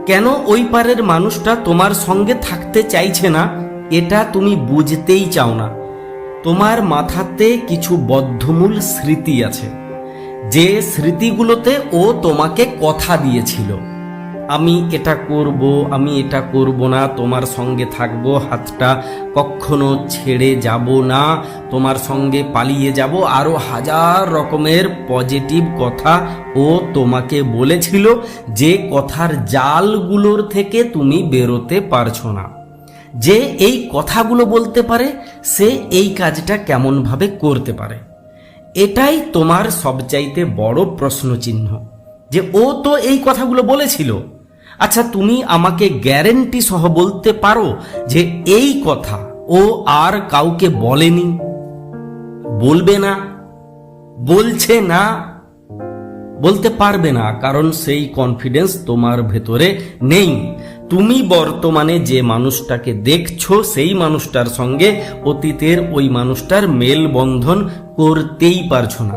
কেন ওই পারের মানুষটা তোমার সঙ্গে থাকতে চাইছে না এটা তুমি বুঝতেই চাও না। তোমার মাথাতে কিছু বদ্ধমূল স্মৃতি আছে, যে স্মৃতিগুলোতে ও তোমাকে কথা দিয়েছিল, আমি এটা করব, আমি এটা করব না, তোমার সঙ্গে থাকবো, হাতটা কখনো ছেড়ে যাব না, তোমার সঙ্গে পালিয়ে যাব, আরো হাজার রকমের পজিটিভ কথা ও তোমাকে বলেছিল, যে কথার জালগুলোর থেকে তুমি বেরোতে পারছো না। যে এই কথাগুলো বলতে পারে সে এই কাজটা কেমনভাবে করতে পারে, এটাই তোমার সবচাইতে বড় প্রশ্নচিহ্ন, যে ও তো এই কথাগুলো বলেছিল। আচ্ছা, তুমি আমাকে গ্যারেন্টি সহ বলতে পারো যে এই কথা ও আর কাউকে বলেনি, বলবে না, বলছে না? বলতে পারবে না, কারণ সেই কনফিডেন্স তোমার ভেতরে নেই। তুমি বর্তমানে যে মানুষটাকে দেখছো সেই মানুষটার সঙ্গে অতীতের ওই মানুষটার মেলবন্ধন করতেই পারছো না।